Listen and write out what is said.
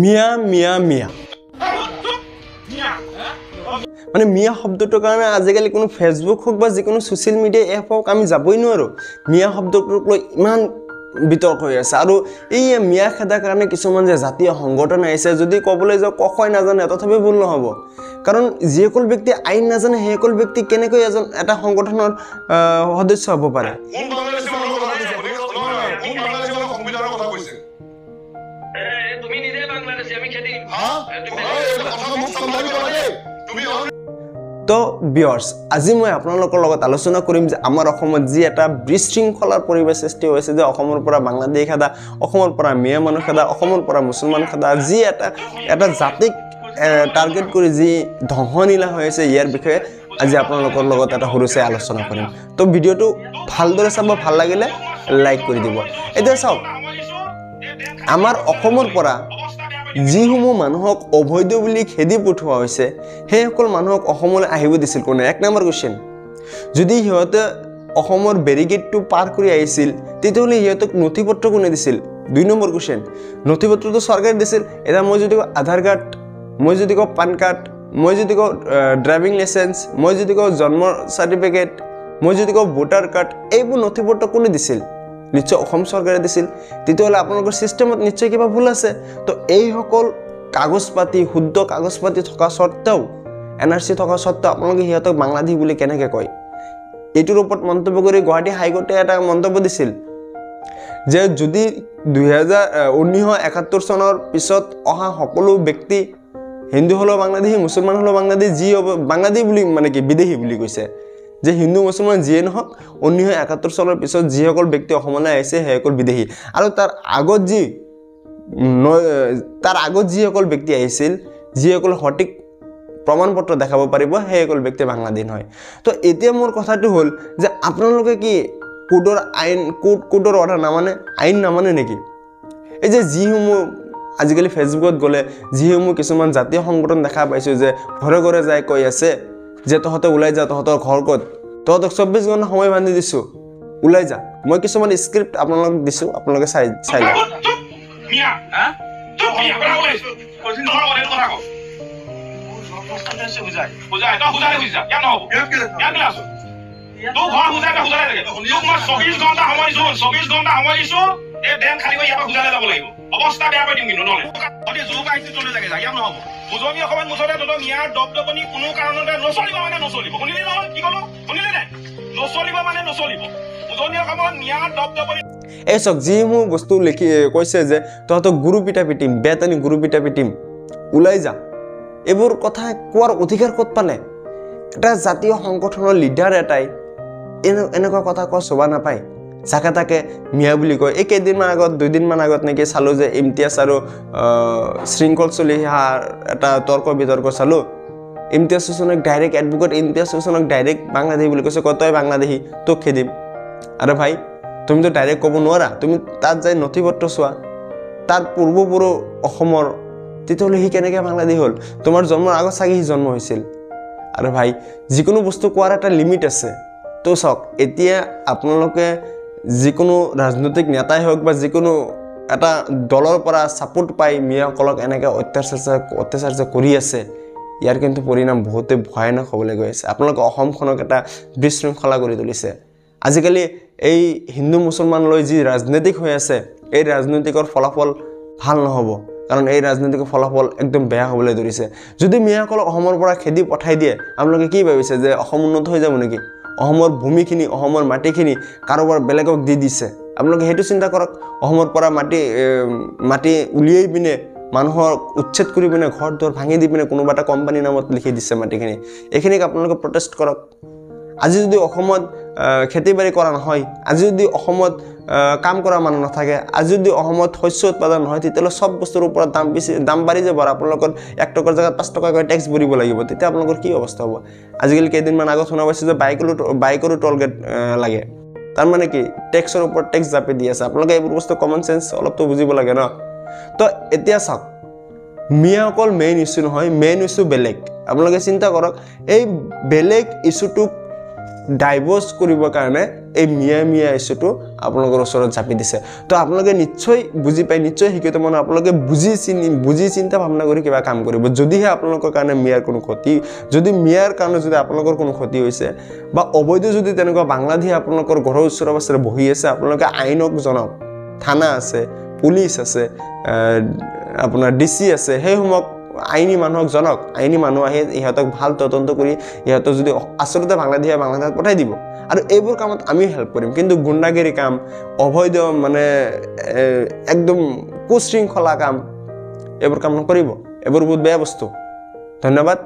মিয়া মিয়া মিয়া মানে মিয়া শব্দটোৰ কাৰণে আজিকালি কোনো ফেচবুক হোক বা যিকোনো সোশ্যাল মিডিয়া এপ হোক আমি যাবই নোৱাৰো মিয়া শব্দটোক লৈ ইমান বিতৰ্ক হৈ আছে আৰু এই মিয়া খেদাৰ কাৰণে কিছুমান যে জাতীয় সংগঠন আহিছে যদি ক'বলৈ যাওঁ কখয় নাজানে তথাপি ভুল নহ'ব কাৰণ যিসকল ব্যক্তি আইন নাজানে সেইসকল ব্যক্তি কেনেকৈ এটা সংগঠনৰ সদস্য হ'ব পাৰে তো ভিউয়াৰ্স আজি মই আপোনালোকৰ লগত আলোচনা কৰিম যে আমাৰ অসমত যি এটা বিশৃংখলাৰ পৰিবেশ সৃষ্টি হৈছে যে অসমৰ পৰা বাংলাদেশ খেদা অসমৰ পৰা মিয়া মানুহ খেদা অসমৰ পৰা মুছলমান খেদা যি এটা জাতিক টাৰ্গেট কৰি যি ধ্বংসলীলা হৈ আছে ইয়াৰ বিষয়ে আজি আপোনালোকৰ লগত এটা সৰুছে আলোচনা কৰিম তো ভিডিওটো ভালদৰে চাব ভাল লাগিলে লাইক কৰি দিব এতিয়া চাওক আমাৰ অসমৰ পৰা যিসমূহ মানুহক অবৈধ বুলি খেদি পঠোৱা হৈছে সেই সকল মানুহক অসমলৈ আহিব দিছিল কোনে এক নম্বৰ কোৱেশ্চন যদি সিহঁতে অসমৰ বেৰিগেটটো পাৰ কৰি আহিছিল তেতিয়াহ'লে সিহঁতক নথিপত্ৰ কোনে দিছিল দুই নম্বৰ কোৱেশ্চন নথিপত্ৰটো চৰকাৰে দিছিল এটা মই যদি আধাৰ কাৰ্ড মই যদি কওঁ পান কাৰ্ড মই যদি কওঁ ড্ৰাইভিং লাইসেন্স মই যদি কওঁ জন্ম সাৰ্টিফিকেট মই যদি কওঁ ভোটাৰ কাৰ্ড এইবোৰ নথিপত্ৰ কোনে দিছিল নিশ্চয় অসম চৰকাৰে দিছিল তেতিয়াহ'লে আপোনালোকৰ সিস্টেমত নিশ্চয় কিবা ভুল আছে তো এই সকল কাগজ পাতি শুদ্ধ কাগজ পাতি থকা সত্ত্বেও এনআৰসি থকা সত্ত্বেও আপোনালোকে সিহঁতক বাংলাদেশী বুলি কেনেকৈ কয় এইটোৰ ওপৰত মন্তব্য কৰি গুৱাহাটী হাইকোৰ্টে এটা মন্তব্য দিছিল যে যদি 1971 চনৰ পিছত অহা সকলো ব্যক্তি হিন্দু হলো বাংলাদেশী মুছলমান হলো বাংলাদেশী যি বাংলাদেশী বুলি মানে কি বিদেশী বুলি কৈছে যে হিন্দু মুছলমান যিয়ে নহওক 1971 চনৰ পিছত যিসকল ব্যক্তি অসমলৈ আহিছে সেইসকল বিদেশী আৰু তাৰ আগত যিসকল ব্যক্তি আহিছিল যিসকল সঠিক প্ৰমাণপত্ৰ দেখাব পাৰিব সেইসকল ব্যক্তি বাংলাদেশী হয় তো এতিয়া মোৰ কথাটো হ'ল যে আপোনালোকে কি কোডৰ আইন কোডৰ অৰ্ডাৰ নামানে আইন নামানে নেকি এই যে যিসমূহ আজিকালি ফেচবুকত গ'লে যিসমূহ কিছুমান জাতীয় সংগঠন দেখা পাইছো যে ঘৰে ঘৰে যায় কৈ আছে যে তহঁতে ওলাই যা তহঁতৰ ঘৰ ক'ত তহঁতক 24 ঘণ্টা সময় বান্ধি দিছো ওলাই যা মই কিছুমান স্ক্ৰিপ্ট আপোনালোকক দিছো আপোনালোকে চাই লওক মিয়া তো মিয়া বৰা ওলাইছো কৈছিল নহয় ওলাই কথা কও বুজাই তো বুজা কেন হ'ব কেন আছো তো ঘৰ বুজাই লাগে তোক মই 24 ঘণ্টা সময় দিছো 24 ঘণ্টা সময় দিছো এই ডেন খালি কৰি ইয়াৰ বুজালে যাব লাগিব অৱস্থা বেয়া কৰি দিম কিন্তু নহলে অতি জোক আহিছে চলে লাগে যা ইয়াৰ নহব বুজনি অকমান মুছলে তত মিয়াৰ দবদবনি কোনো কাৰণতে নচলিব মানে নচলিব শুনিলি নহয় কি কলো শুনিলি নাই নচলিব মানে নচলিব বুজনি অকমান মিয়াৰ দবদবনি এই সক যিসমূহ বস্তু লিখি কৈছে যে তহঁতক গুৰু পিটা পিটিম বেতানি গুৰু পিটা পিটিম ওলাই যা এইবোৰ কথা কোৱাৰ অধিকাৰ ক'ত পালে এটা জাতীয় সংগঠনৰ লিডাৰ এটাই এনেকুৱা কথা কোৱা শোভা নাপায় যাকে তাকে মিয়া বুলি কয় এই কেইদিনমান আগত দুইদিনমান আগত নেকি চালো যে ইমতিয়াজ আৰু শৃংখল চলি এটা তৰ্ক বিতৰ্ক চালো ইমতিয়াজ হুছেইনক ডাইৰেক্ট এডভোকেট ইমতিয়াজ হুছেইনক ডাইৰেক্ট বাংলাদেশী বুলি কৈছে কতই বাংলাদেশী তোক খেদিম আৰে ভাই তুমি তো ডাইৰেক্ট ক'ব নোৱাৰা তুমি তাত যাই নথিপত্ৰ চোৱা তাৰ পূৰ্বপুৰুষ অসমৰ তেতিয়াহ'লে সি কেনেকৈ বাংলাদেশী হ'ল তোমাৰ জন্মৰ আগত চাগে সি জন্ম হৈছিল আৰু ভাই যিকোনো বস্তু কোৱাৰ এটা লিমিট আছে তো চাওক এতিয়া আপোনালোকে যিকোনো ৰাজনৈতিক নেতাই হওক বা যিকোনো এটা দলৰ পৰা সাপোৰ্ট পাই মিয়াসকলক এনেকৈ অত্যাচাৰ যে কৰি আছে ইয়াৰ কিন্তু পৰিণাম বহুতে ভয়ানক হ'বলৈ গৈ আছে আপোনালোকে অসমখনক এটা বিশৃংখলা কৰি তুলিছে আজিকালি এই হিন্দু মুছলমান লৈ যি ৰাজনৈতিক হৈ আছে এই ৰাজনৈতিকৰ ফলাফল ভাল নহ'ব কাৰণ এই ৰাজনৈতিকৰ ফলাফল একদম বেয়া হ'বলৈ ধৰিছে যদি মিয়াসকলক অসমৰ পৰা খেদি পঠাই দিয়ে আপোনালোকে কি ভাবিছে যে অসম উন্নত হৈ যাব নেকি অসমৰ ভূমিখিনি অসমৰ মাটিখিনি কাৰোবাৰ বেলেগক দি দিছে আপোনালোকে সেইটো চিন্তা কৰক অসমৰ পৰা মাটি উলিয়াই পিনে মানুহৰ উচ্ছেদ কৰি পিনে ঘৰ দুৱাৰ ভাঙি দি পিনে কোনোবা এটা কোম্পানী নামত লিখি দিছে মাটিখিনি এইখিনিক আপোনালোকে প্ৰটেষ্ট কৰক আজি যদি অসমত খেতি বাৰী কৰা নহয় আজি যদি অসমত কাম কৰা মানুহ নাথাকে আজি যদি অসমত শস্য উৎপাদন নহয় তেতিয়াহ'লে সব বস্তুৰ ওপৰত দাম বাঢ়ি যাব আৰু আপোনালোকৰ 1 টকাৰ জাগাত 5 টকাকৈ টেক্স ভৰিব লাগিব তেতিয়া আপোনালোকৰ কি অৱস্থা হ'ব আজিকালি কেইদিনমান আগত শুনা পাইছে যে বাইকৰো টোল গেট লাগে তাৰ মানে কি টেক্সৰ ওপৰত টেক্স জাপি দি আছে আপোনালোকে এইবোৰ বস্তু কমন সেন্স অলপতো বুজিব লাগে ন তো এতিয়া চাওক মিয়াসকল মেইন ইস্যু নহয় মেইন ইস্যু বেলেগ আপোনালোকে চিন্তা কৰক এই বেলেগ ইস্যুটোক ডাইভৰ্স কৰিবৰ কাৰণে এই মিয়া ইস্যুটো আপোনালোকৰ ওচৰত জাপি দিছে তো আপোনালোকে নিশ্চয় বুজি পাই নিশ্চয় শিক্ষিত মানুহ আপোনালোকে বুজি চিন্তা ভাৱনা কৰি কিবা কাম কৰিব যদিহে আপোনালোকৰ কাৰণে মিয়াৰ কোনো ক্ষতি যদি মিয়াৰ কাৰণে যদি আপোনালোকৰ কোনো ক্ষতি হৈছে বা অবৈধ যদি তেনেকুৱা বাংলাদেশী আপোনালোকৰ ঘৰৰ ওচৰে পাছৰে বহি আছে আপোনালোকে আইনক জনাওক থানা আছে পুলিচ আছে আপোনাৰ ডিসি আছে সেই সময়ত আইনি মানুহক জনাওক আইনি মানুহ আহি ইহঁতক ভাল তদন্ত কৰি ইহঁতক যদি আচলতে বাংলাদেশত পঠাই দিব আৰু এইবোৰ কামত আমি হেল্প কৰিম কিন্তু গুণ্ডাগিৰি কাম অবৈধ মানে একদম কুশৃংখলা কাম এইবোৰ কাম নকৰিব এইবোৰ বহুত বেয়া বস্তু ধন্যবাদ